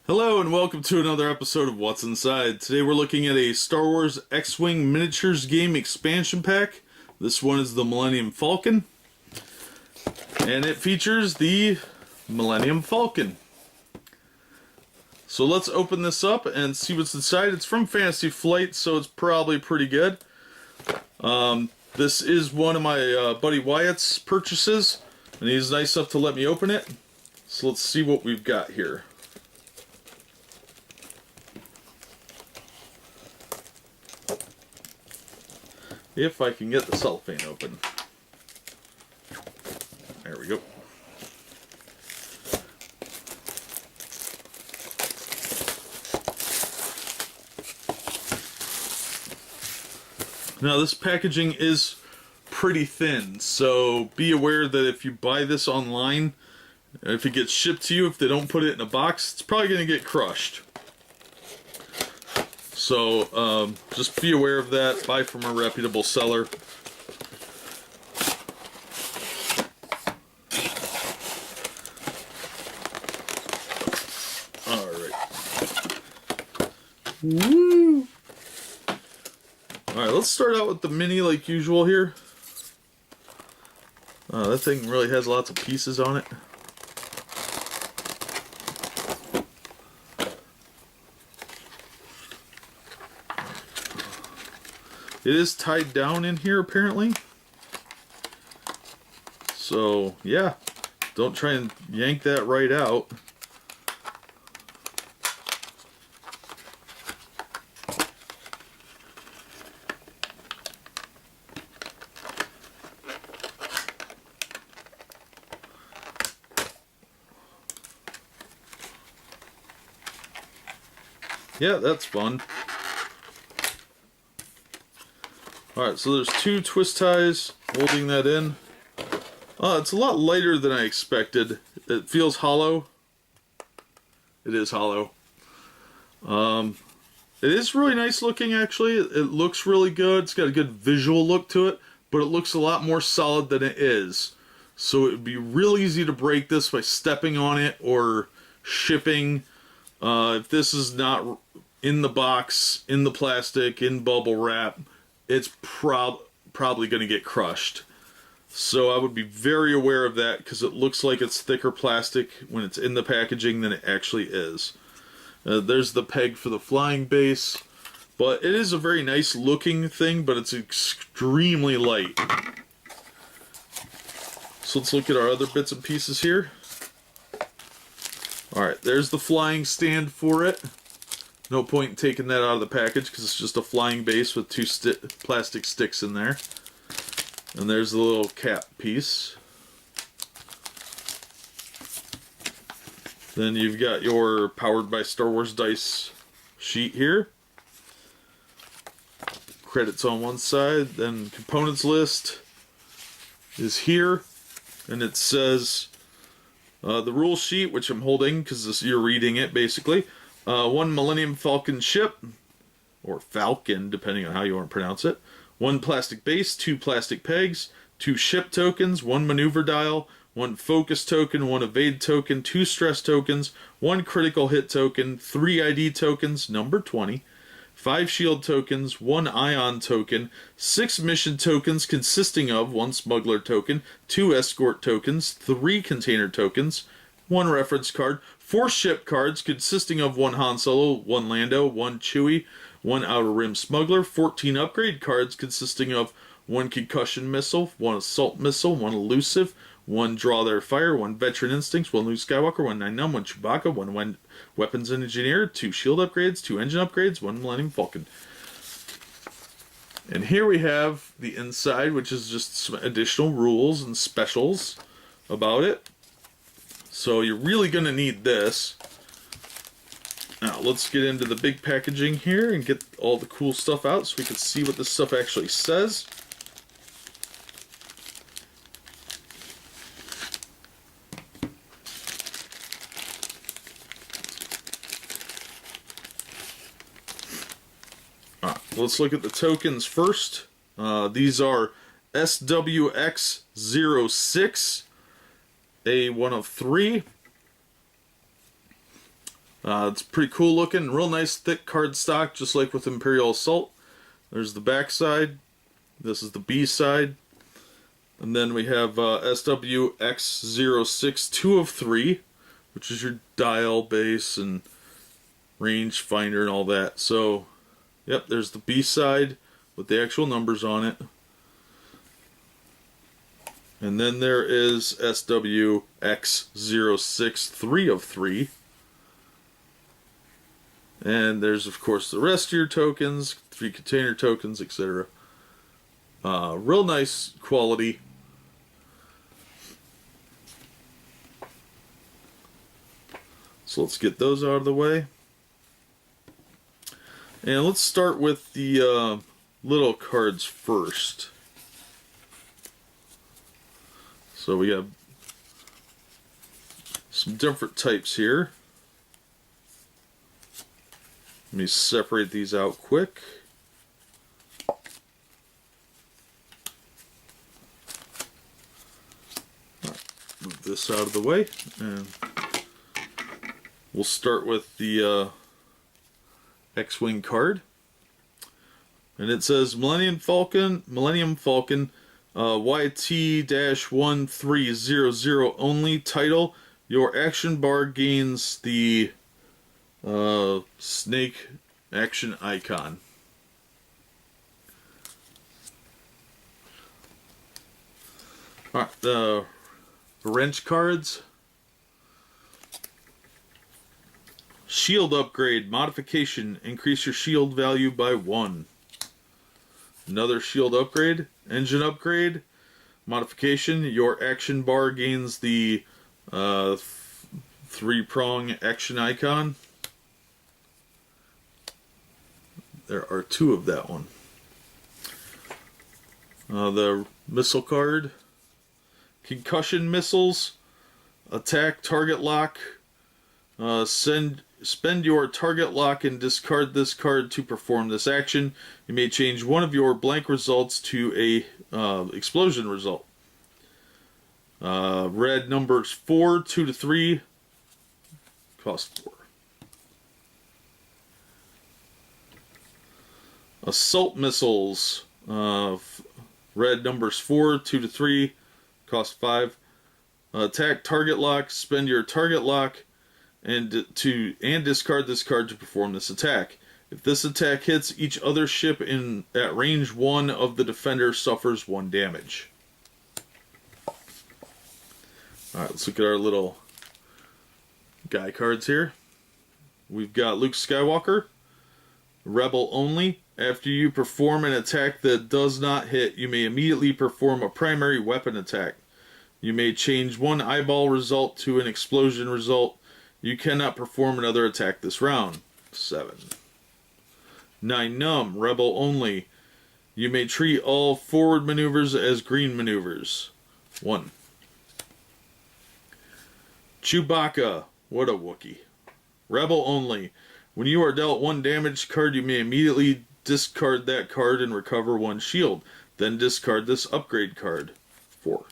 Hello and welcome to another episode of What's Inside. Today we're looking at a Star Wars X-Wing miniatures game expansion pack. This one is the Millennium Falcon. And it features the Millennium Falcon. So let's open this up and see what's inside. It's from Fantasy Flight, so it's probably pretty good. This is one of my buddy Wyatt's purchases, and he's nice enough to let me open it. So let's see what we've got here. If I can get the cellophane open. There we go. Now this packaging is pretty thin, so be aware that if you buy this online, if it gets shipped to you, if they don't put it in a box, it's probably going to get crushed. So just be aware of that. Buy from a reputable seller. Alright. Woo! Alright, let's start out with the mini like usual here. That thing really has lots of pieces on it. It is tied down in here apparently. So yeah, don't try and yank that right out. Yeah, that's fun. Alright, so there's two twist ties holding that in. It's a lot lighter than I expected. It feels hollow. It is hollow. It is really nice looking actually. It looks really good. It's got a good visual look to it, but it looks a lot more solid than it is. So it would be real easy to break this by stepping on it or shipping. If this is not in the box, in the plastic, in bubble wrap, it's probably going to get crushed. So I would be very aware of that because it looks like it's thicker plastic when it's in the packaging than it actually is. There's the peg for the flying base, but it is a very nice looking thing, but it's extremely light. So let's look at our other bits and pieces here. Alright, there's the flying stand for it. No point in taking that out of the package because it's just a flying base with two plastic sticks in there. And there's the little cap piece. Then you've got your powered by Star Wars dice sheet here. Credits on one side, then components list is here. And it says the rule sheet, which I'm holding because you're reading it basically. One Millennium Falcon ship, or Falcon, depending on how you want to pronounce it. One plastic base, two plastic pegs, two ship tokens, one maneuver dial, one focus token, one evade token, two stress tokens, one critical hit token, three ID tokens, number 20, five shield tokens, one ion token, six mission tokens consisting of one smuggler token, two escort tokens, three container tokens, one reference card, four ship cards consisting of one Han Solo, one Lando, one Chewie, one Outer Rim Smuggler, 14 upgrade cards consisting of one concussion missile, one assault missile, one elusive, one draw their fire, one veteran instincts, one Luke Skywalker, one 9-9, one Chewbacca, one weapons engineer, two shield upgrades, two engine upgrades, one Millennium Falcon. And here we have the inside, which is just some additional rules and specials about it. So you're really going to need this. Now let's get into the big packaging here and get all the cool stuff out so we can see what this stuff actually says. Let's look at the tokens first. These are SWX06, a one of three. It's pretty cool looking, real nice thick card stock, just like with Imperial Assault. There's the back side. This is the B side. And then we have SWX06 2 of 3, which is your dial base and range finder and all that. So, yep, there's the B side with the actual numbers on it. And then there is SWX06 3 of 3. And there's, of course, the rest of your tokens, 3 container tokens, etc. Real nice quality. So let's get those out of the way. And let's start with the little cards first. So we have some different types here. Let me separate these out quick. Move this out of the way, and we'll start with the X-Wing card. And it says Millennium Falcon, YT-1300 only. Title: your action bar gains the snake action icon. Alright, the wrench cards. Shield upgrade, modification, increase your shield value by 1. Another shield upgrade. Engine upgrade, modification, your action bar gains the 3-prong action icon. There are 2 of that one. The missile card. Concussion missiles. Attack target lock. Spend your target lock and discard this card to perform this action. You may change one of your blank results to a explosion result. Red numbers 4, 2 to 3. Cost 4. Assault missiles. Red numbers 4, 2 to 3. Cost 5. Attack target lock. Spend your target lock and discard this card to perform this attack. If this attack hits, each other ship at range 1 of the defender suffers 1 damage. Alright, let's look at our little guy cards here. We've got Luke Skywalker, Rebel only. After you perform an attack that does not hit, you may immediately perform a primary weapon attack. You may change one eyeball result to an explosion result. You cannot perform another attack this round. 7. 9 Numb, Rebel only. You may treat all forward maneuvers as green maneuvers. 1. Chewbacca, what a Wookiee. Rebel only. When you are dealt 1 damage card, you may immediately discard that card and recover 1 shield. Then discard this upgrade card. 4.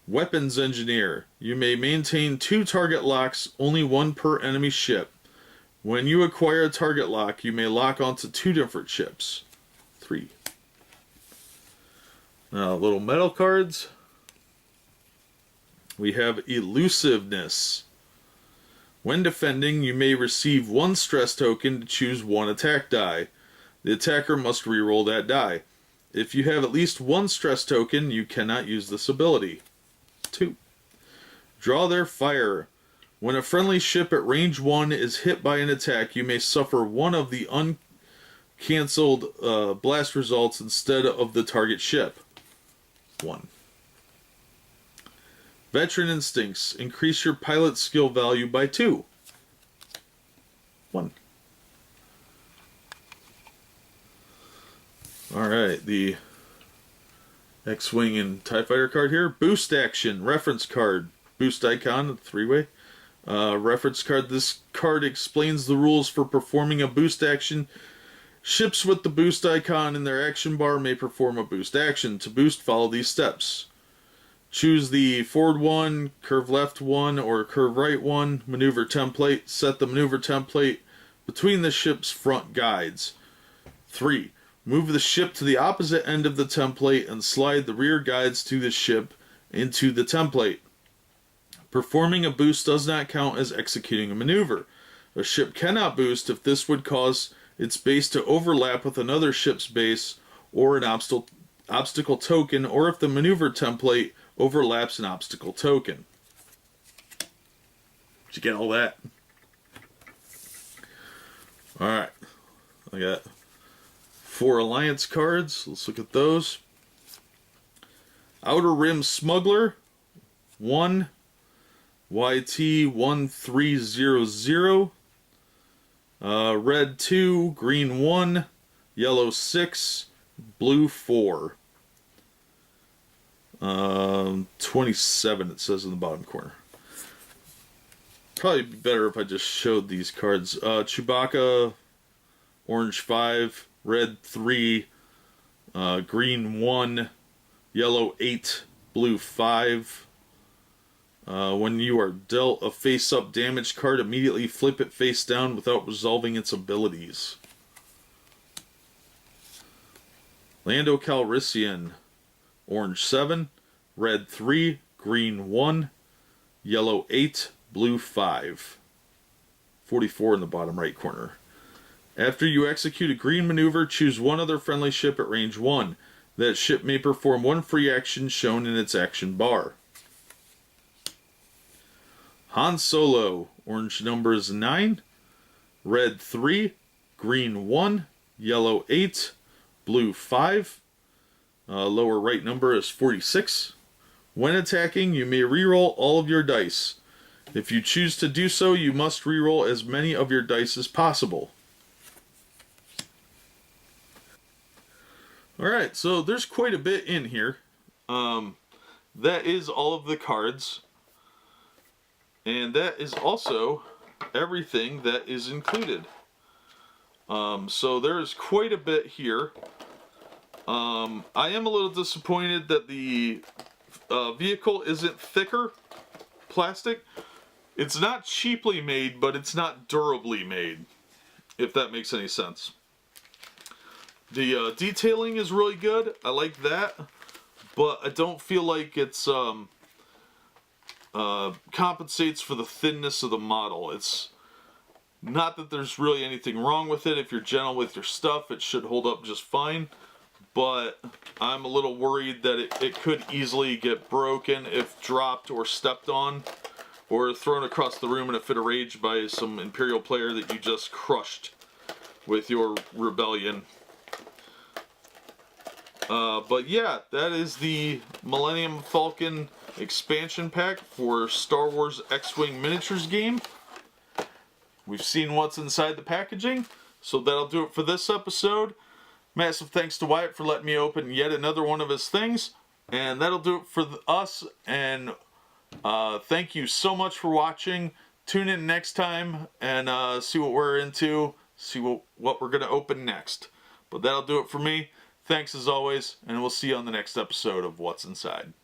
Weapons Engineer. You may maintain 2 target locks, only 1 per enemy ship. When you acquire a target lock, you may lock onto 2 different ships. 3. Now, little metal cards. We have Elusiveness. When defending, you may receive 1 stress token to choose 1 attack die. The attacker must reroll that die. If you have at least 1 stress token, you cannot use this ability. 2. Draw their fire. When a friendly ship at range 1 is hit by an attack, you may suffer 1 of the uncancelled blast results instead of the target ship. 1. Veteran Instincts. Increase your pilot skill value by 2. 1. Alright, the X-Wing and TIE Fighter card here. Boost Action. Reference card. Boost icon, 3-way. Reference card. This card explains the rules for performing a boost action. Ships with the boost icon in their action bar may perform a boost action. To boost, follow these steps. Choose the forward one, curve left one, or curve right one maneuver template. Set the maneuver template between the ship's front guides. 3. Move the ship to the opposite end of the template and slide the rear guides to the ship into the template. Performing a boost does not count as executing a maneuver. A ship cannot boost if this would cause its base to overlap with another ship's base or an obstacle token, or if the maneuver template overlaps an obstacle token. Did you get all that? Alright. I got 4 Alliance cards. Let's look at those. Outer Rim Smuggler. 1. YT1300. Red 2. Green 1. Yellow 6. Blue 4. 27 it says in the bottom corner. Probably be better if I just showed these cards. Chewbacca, orange 5, red 3, green 1, yellow 8, blue 5. When you are dealt a face-up damage card, immediately flip it face down without resolving its abilities. Lando Calrissian, orange 7, red 3, green 1, yellow 8, blue 5. 44 in the bottom right corner. After you execute a green maneuver, choose one other friendly ship at range 1. That ship may perform one free action shown in its action bar. Han Solo, orange numbers 9, red 3, green 1, yellow 8, blue 5. Lower right number is 46. When attacking, you may reroll all of your dice. If you choose to do so, you must reroll as many of your dice as possible. Alright, so there's quite a bit in here. That is all of the cards. And that is also everything that is included. So there's quite a bit here. I am a little disappointed that the vehicle isn't thicker plastic. It's not cheaply made, but it's not durably made, if that makes any sense. The detailing is really good. I like that, but I don't feel like it's compensates for the thinness of the model. It's not that there's really anything wrong with it. If you're gentle with your stuff, it should hold up just fine. But I'm a little worried that it could easily get broken if dropped or stepped on, or thrown across the room in a fit of rage by some Imperial player that you just crushed with your rebellion. But yeah, that is the Millennium Falcon expansion pack for Star Wars X-Wing Miniatures game. We've seen what's inside the packaging, so that'll do it for this episode. Massive thanks to Wyatt for letting me open yet another one of his things, and that'll do it for us, and thank you so much for watching. Tune in next time and see what we're into, see what we're going to open next. But that'll do it for me. Thanks as always, and we'll see you on the next episode of What's Inside.